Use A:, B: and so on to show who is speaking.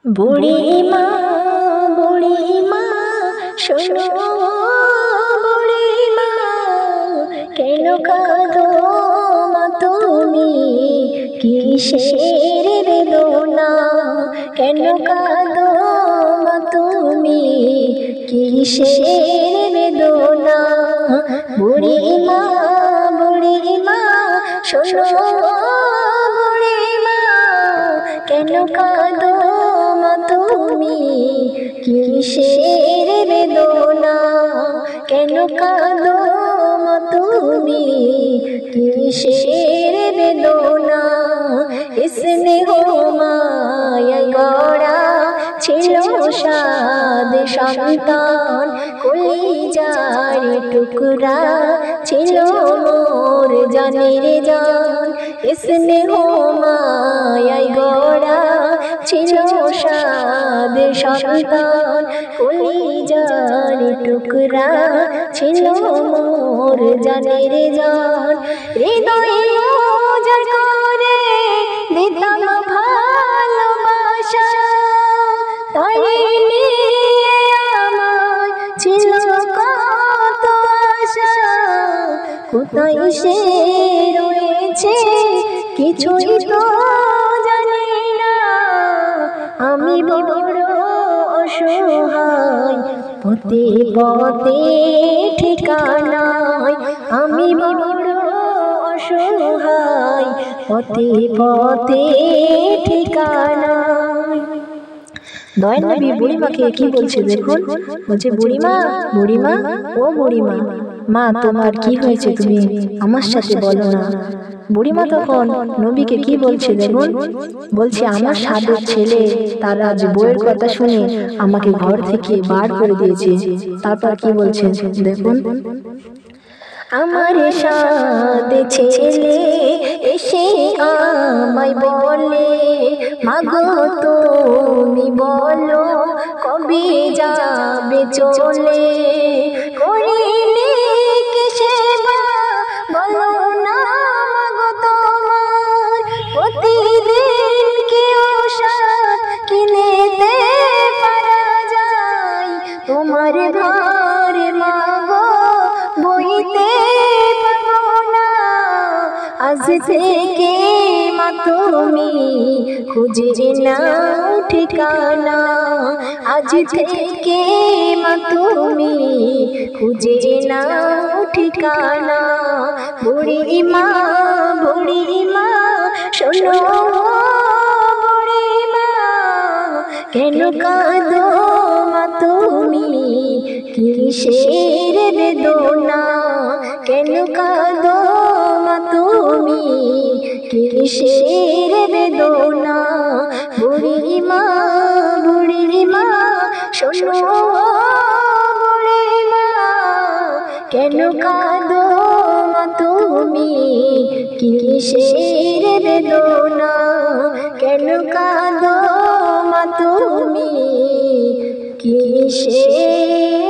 A: বুড়ি মা শোনো বুড়ি মা, কেন কাঁদো মা তুমি, কিসের বেদনা? কেন কাঁদো মা তুমি, কিসের বেদনা? বুড়ি মা শোনো বুড়ি মা, কেন কাঁদো মা তুমি, কিসের বেদনা? কেন কাঁদো মা তুমি, কিসের বেদনা? স্নেহ মায়ায় গড়া ছিল সাদ সন্তান, কলিজার টুকরা ছিল মোর জানের জান। স্নেহ মায়ায় গড়া ছিল সাদ সন্তান, কলিজার টুকরা ছিল মোর জানের জান। হৃদয়ে উজাড় করে দিতাম ভালোবাসা, তাই নিয়ে আমার ছিল কত আশা। কোথায় সে রয়েছে কিছুই তো জানি না, আমি বড় অসহায় পথে পথে ঠিকানায়। আমি বড় অসহায় পথে পথে ঠিকানায়। দয়াল নবী বুড়িমাকে কি বলছে দেখুন, বলছে বুড়িমা ও বুড়িমা, মা তোমার কি হয়েছে তুমি আমার সাথে বলো না। বুড়িমা তখন নবীকে কি বলছে দেখুন, বলছে আমার সাধের ছেলে তার আজ বউয়ের কথা শুনে আমাকে ঘর থেকে বার করে দিয়েছে। তারপর কি বলছে দেখুন, আমার সাধে ছেলে এসে আমায় বলে, মাগো তুমি বলো কবে যাবে চলে, করিলে কি সেবা বলো না মাগো তোমার, প্রতিদিন কি ওষুধ কিনেতে পারা যায়, তোমার ঘরে মাগো বইতে পাবো না। আজ থেকে মা তুমি খুঁজে নাও ঠিকানা, আজ থেকে মা তুমি খুঁজে নাও ঠিকানা। বুড়ি মা শোনো বুড়ি মা, কেন কাঁদো মা তুমি, কিসের বেদনা? কেন কাঁদো মা তুমি, কিসের বেদনা? বুড়ি মা শোনো বুড়ি মা, কেন কাঁদো মা তুমি, কিসের বেদনা? কেন কাঁদো মা তুমি, কিসের